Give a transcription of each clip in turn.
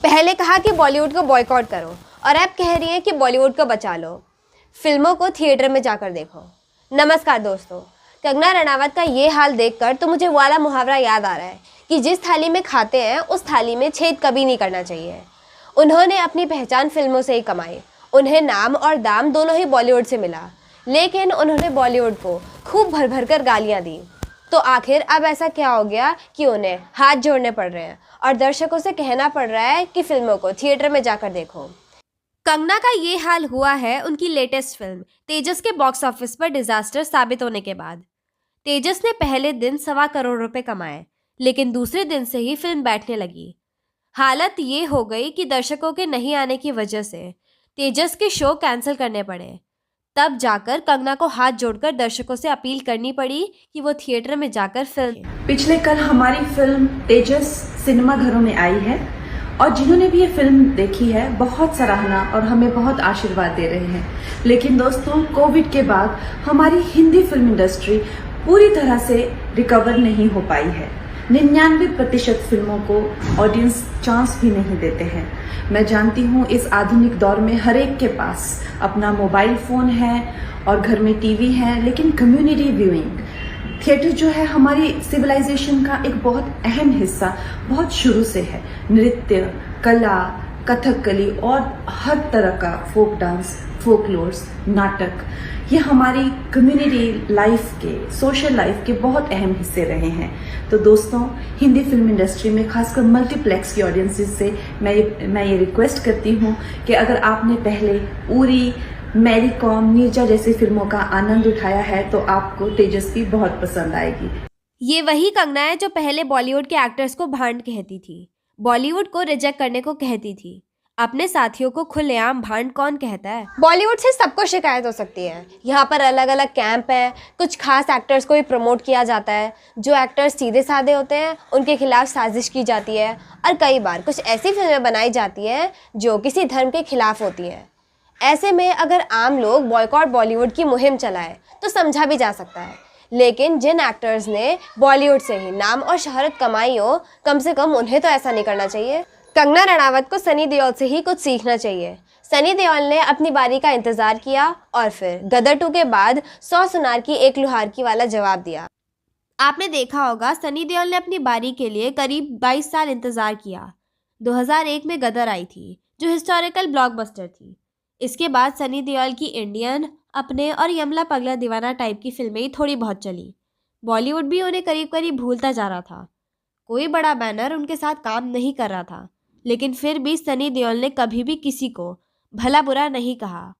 पहले कहा कि बॉलीवुड को बॉयकॉट करो और अब कह रही हैं कि बॉलीवुड को बचा लो, फिल्मों को थिएटर में जाकर देखो। नमस्कार दोस्तों, कंगना रनावत का ये हाल देखकर तो मुझे वाला मुहावरा याद आ रहा है कि जिस थाली में खाते हैं उस थाली में छेद कभी नहीं करना चाहिए। उन्होंने अपनी पहचान फिल्मों से ही कमाई, उन्हें नाम और दाम दोनों ही बॉलीवुड से मिला, लेकिन उन्होंने बॉलीवुड को खूब भर भर कर गालियाँ दी। तो आखिर अब ऐसा क्या हो गया कि उन्हें हाथ जोड़ने पड़ रहे हैं और दर्शकों से कहना पड़ रहा है कि फिल्मों को थिएटर में जाकर देखो। कंगना का ये हाल हुआ है उनकी लेटेस्ट फिल्म तेजस के बॉक्स ऑफिस पर डिजास्टर साबित होने के बाद। तेजस ने पहले दिन 1.25 करोड़ रुपए कमाए, लेकिन दूसरे दिन से ही फिल्म बैठने लगी। हालत ये हो गई कि दर्शकों के नहीं आने की वजह से तेजस के शो कैंसिल करने पड़े। तब जाकर कंगना को हाथ जोड़कर दर्शकों से अपील करनी पड़ी कि वो थिएटर में जाकर फिल्म। पिछले कल हमारी फिल्म तेजस सिनेमा घरों में आई है और जिन्होंने भी ये फिल्म देखी है बहुत सराहना और हमें बहुत आशीर्वाद दे रहे हैं। लेकिन दोस्तों, कोविड के बाद हमारी हिंदी फिल्म इंडस्ट्री पूरी तरह से रिकवर नहीं हो पाई है। 99% फिल्मों को ऑडियंस चांस भी नहीं देते हैं। मैं जानती हूँ इस आधुनिक दौर में हर एक के पास अपना मोबाइल फोन है और घर में टीवी है, लेकिन कम्युनिटी व्यूइंग थिएटर जो है हमारी सिविलाइजेशन का एक बहुत अहम हिस्सा बहुत शुरू से है। नृत्य, कला, कथकली और हर तरह का फोक डांस, फोकलोर्स, नाटक, ये हमारी कम्युनिटी लाइफ के, सोशल लाइफ के बहुत अहम हिस्से रहे हैं। तो दोस्तों, हिंदी फिल्म इंडस्ट्री में खासकर मल्टीप्लेक्स की ऑडियंसेस से मैं ये रिक्वेस्ट करती हूँ कि अगर आपने पहले उरी, मैरी कॉम, नीरजा जैसी फिल्मों का आनंद उठाया है तो आपको तेजस भी बहुत पसंद आएगी। ये वही कंगना है जो पहले बॉलीवुड के एक्टर्स को भांड कहती थी, बॉलीवुड को रिजेक्ट करने को कहती थी। अपने साथियों को खुलेआम भांड कौन कहता है? बॉलीवुड से सबको शिकायत हो सकती है। यहाँ पर अलग अलग कैंप हैं, कुछ खास एक्टर्स को भी प्रमोट किया जाता है। जो एक्टर्स सीधे साधे होते हैं उनके खिलाफ साजिश की जाती है और कई बार कुछ ऐसी फिल्में बनाई जाती हैं जो किसी धर्म के खिलाफ होती हैं। ऐसे में अगर आम लोग बॉयकॉट बॉलीवुड की मुहिम चलाए तो समझा भी जा सकता है, लेकिन जिन एक्टर्स ने बॉलीवुड से ही नाम और शोहरत कमाई हो, कम से कम उन्हें तो ऐसा नहीं करना चाहिए। कंगना रनावत को सनी देओल से ही कुछ सीखना चाहिए। सनी देओल ने अपनी बारी का इंतजार किया और फिर गदर 2 के बाद 100 सुनार की एक लुहार की वाला जवाब दिया। आपने देखा होगा सनी देओल ने अपनी बारी के लिए करीब 22 साल इंतजार किया। 2001 में गदर आई थी जो हिस्टोरिकल ब्लॉकबस्टर थी। इसके बाद सनी देओल की इंडियन, अपने और यमला पगला दीवाना टाइप की फिल्में ही थोड़ी बहुत चली। बॉलीवुड भी उन्हें करीब करीब भूलता जा रहा था। कोई बड़ा बैनर उनके साथ काम नहीं कर रहा था, लेकिन फिर भी सनी देओल ने कभी भी किसी को भला बुरा नहीं कहा,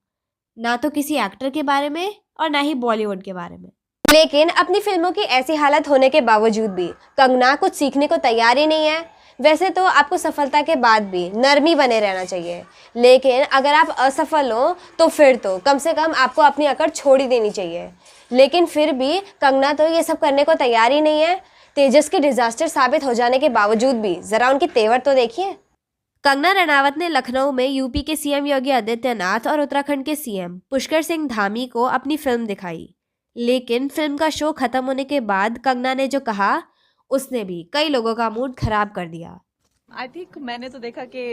ना तो किसी एक्टर के बारे में और ना ही बॉलीवुड के बारे में। लेकिन अपनी फिल्मों की ऐसी हालत होने के बावजूद भी कंगना कुछ सीखने को तैयार ही नहीं है। वैसे तो आपको सफलता के बाद भी नरमी बने रहना चाहिए, लेकिन अगर आप असफल हो तो फिर तो कम से कम आपको अपनी अकड़ छोड़ ही देनी चाहिए। लेकिन फिर भी कंगना तो ये सब करने को तैयार ही नहीं है। तेजस की डिजास्टर साबित हो जाने के बावजूद भी जरा उनकी तेवर तो देखिए। कंगना रनावत ने लखनऊ में यूपी के सीएम योगी आदित्यनाथ और उत्तराखंड के सीएम पुष्कर सिंह धामी को अपनी फिल्म दिखाई, लेकिन फिल्म का शो खत्म होने के बाद कंगना ने जो कहा उसने भी कई लोगों का मूड खराब कर दिया। आई थिंक मैंने तो देखा कि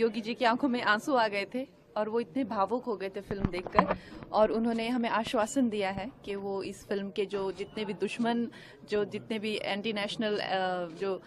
योगी जी की आंखों में आंसू आ गए थे और वो इतने भावुक हो गए थे फिल्म देखकर, और उन्होंने हमें आश्वासन दिया है कि वो इस फिल्म के जो जितने भी दुश्मन, जो जितने भी एंटी नेशनल जो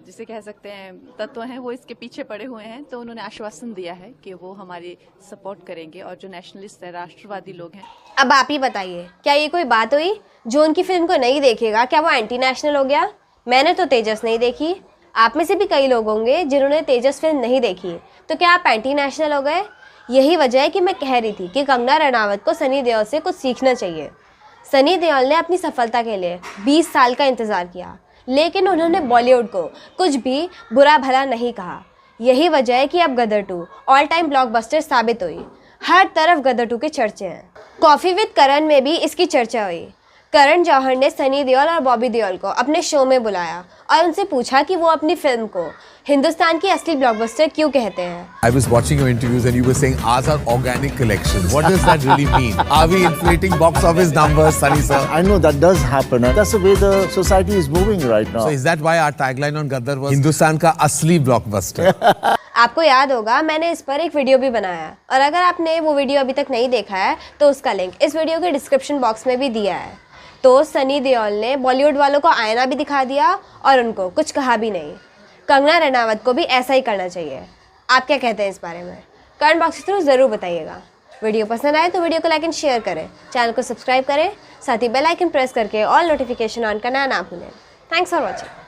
जिसे कह सकते हैं तत्व हैं, वो इसके पीछे पड़े हुए हैं। तो उन्होंने आश्वासन दिया है कि वो हमारी सपोर्ट करेंगे और जो नेशनलिस्ट है, राष्ट्रवादी लोग हैं। अब आप ही बताइए, क्या ये कोई बात हुई? जो उनकी फिल्म को नहीं देखेगा क्या वो एंटी नेशनल हो गया? मैंने तो तेजस नहीं देखी, आप में से भी कई लोग होंगे जिन्होंने तेजस फिल्म नहीं देखी, तो क्या आप एंटी नेशनल हो गए? यही वजह है कि मैं कह रही थी कि कंगना रनावत को सनी देओल से कुछ सीखना चाहिए। सनी देओल ने अपनी सफलता के लिए 20 साल का इंतज़ार किया, लेकिन उन्होंने बॉलीवुड को कुछ भी बुरा भला नहीं कहा। यही वजह है कि अब गदर 2 ऑल टाइम ब्लॉकबस्टर साबित हुई। हर तरफ गदर 2 के चर्चे हैं। कॉफ़ी विद करण में भी इसकी चर्चा हुई। करण जौहर ने सनी देओल और बॉबी देओल को अपने शो में बुलाया और उनसे पूछा कि वो अपनी फिल्म को हिंदुस्तान की असली ब्लॉकबस्टर क्यों कहते हैं। I was watching your interviews and you were saying ours are organic collections. What does that really mean? Are we inflating box office numbers, Sunny sir? I know that does happen. That's the way the society is moving right now. So is that why our tagline on Gaddar was Hindustan ka asli blockbuster? आपको याद होगा मैंने इस पर एक video भी बनाया है, और अगर आपने वो वीडियो अभी तक नहीं देखा है तो उसका लिंक इस वीडियो के डिस्क्रिप्शन बॉक्स में भी दिया है। तो सनी देओल ने बॉलीवुड वालों को आईना भी दिखा दिया और उनको कुछ कहा भी नहीं। कंगना रनावत को भी ऐसा ही करना चाहिए। आप क्या कहते हैं इस बारे में? कमेंट बॉक्स के थ्रू ज़रूर बताइएगा। वीडियो पसंद आए तो वीडियो को लाइक एंड शेयर करें, चैनल को सब्सक्राइब करें, साथ ही बेल आइकन प्रेस करके ऑल नोटिफिकेशन ऑन करना ना भूलें। Thanks for watching.